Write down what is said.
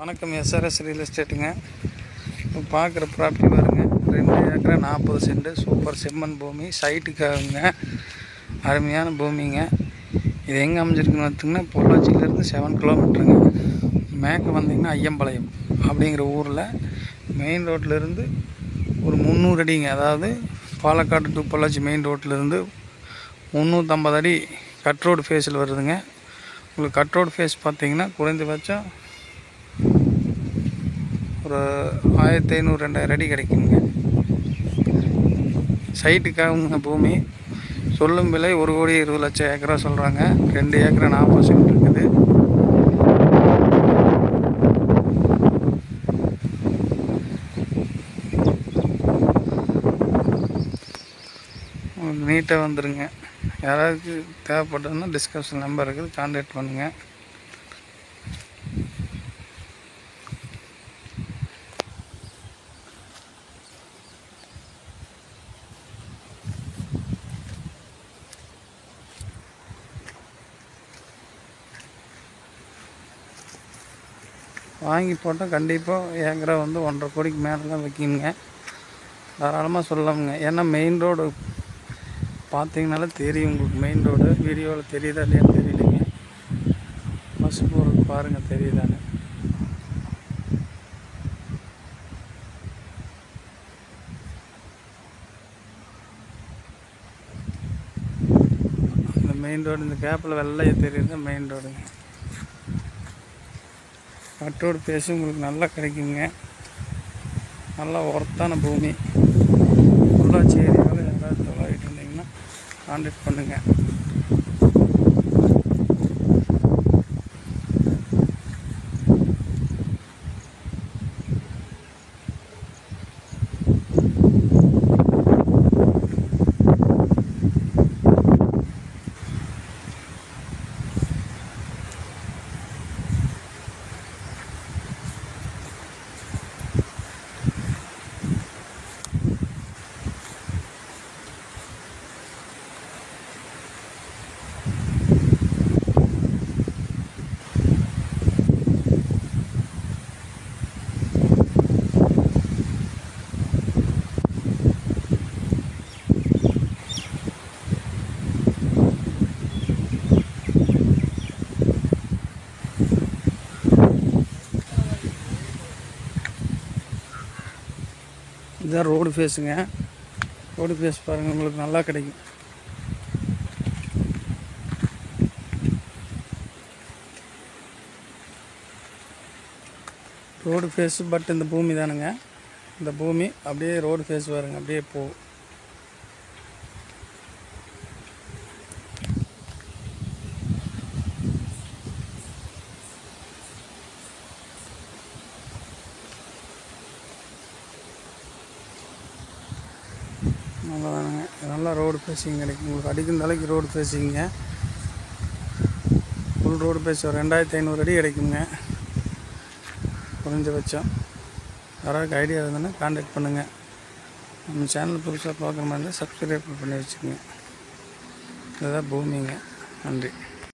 வணக்கம். SRS real எஸ்டேட்டுங்க. இப்போ பார்க்குற ப்ராப்பர்ட்டி பாருங்க. 2 ஏக்கரா 40 சென்ட் சூப்பர் செம்மண் பூமி சைட்டுக்காகுங்க. அருமையான பூமிங்க. இது எங்கே அமைஞ்சிருக்குன்னு பார்த்திங்கன்னா பொள்ளாச்சியிலேருந்து 7 கிலோமீட்டருங்க. மேற்கு வந்தீங்கன்னா ஐயம்பாளையம் அப்படிங்கிற ஊரில் மெயின் ரோட்லேருந்து ஒரு 300 அடிங்க. அதாவது பாலக்காடு டு பொள்ளாச்சி மெயின் ரோட்லேருந்து 350 அடி கட் ரோடு ஃபேஸில் வருதுங்க. உங்களுக்கு கட் ரோடு ஃபேஸ் பார்த்திங்கன்னா குறைந்தபட்சம் ஒரு 1500-2000 அடி கிடைக்குங்க. சைட்டுக்காக பூமி சொல்லும் விலை 1,20,00,000 ஏக்கரா சொல்கிறாங்க. 2 ஏக்கரா 40 சென்ட் இருக்குது. உங்களுக்கு நீட்டாக வந்துடுங்க. யாராவது தேவைப்பட்டதுன்னா டிஸ்கஷன் நம்பர் இருக்குது, கான்டாக்ட் பண்ணுங்கள். வாங்கி போட்டால் கண்டிப்பாக ஏக்கரா 1.5 கோடிக்கு மேலே தான் வைக்கிங்க. தாராளமாக சொல்லலாமுங்க. ஏன்னா மெயின் ரோடு பார்த்தீங்கனாலே தெரியும் உங்களுக்கு. மெயின் ரோடு வீடியோவில் தெரியுதா இல்லையான்னு தெரியலைங்க. பஸ் போகிறது பாருங்கள் தெரியுதானே. இந்த மெயின் ரோடு இந்த கேப்பில் வெள்ளையை தெரியுது மெயின் ரோடுங்க. கட்டோடு பேசி உங்களுக்கு நல்லா கிடைக்குங்க. நல்லா ஒர்த்தான பூமி. பொள்ளாச்சி ஏரியாவில் யாராவது தொலைவிட்டு இருந்தீங்கன்னா கான்டாக்ட் பண்ணுங்கள். இதுதான் ரோடு ஃபேஸுங்க. ரோடு ஃபேஸ் பாருங்கள், உங்களுக்கு நல்லா கிடைக்கும். ரோடு ஃபேஸு பட் இந்த பூமி தானுங்க. இந்த பூமி அப்படியே ரோடு ஃபேஸ் பாருங்க, அப்படியே போகும். நல்லாதானுங்க. நல்லா ரோடு ஃபேஸிங் கிடைக்கும் உங்களுக்கு. அடிக்கும் தலைக்கு ரோடு ஃபேஸிங்க. ஃபுல் ரோடு ஃபேஸ் 2500 அடி கிடைக்குங்க குறைஞ்சபட்சம். யாராவது ஐடியா இருந்ததுன்னா கான்டாக்ட் பண்ணுங்கள். நம்ம சேனல் புதுசாக பார்க்குற மாதிரி இருந்தால் சப்ஸ்கிரைப் பண்ணி வச்சுக்கோங்க. இதுதான் பூமிங்க. நன்றி.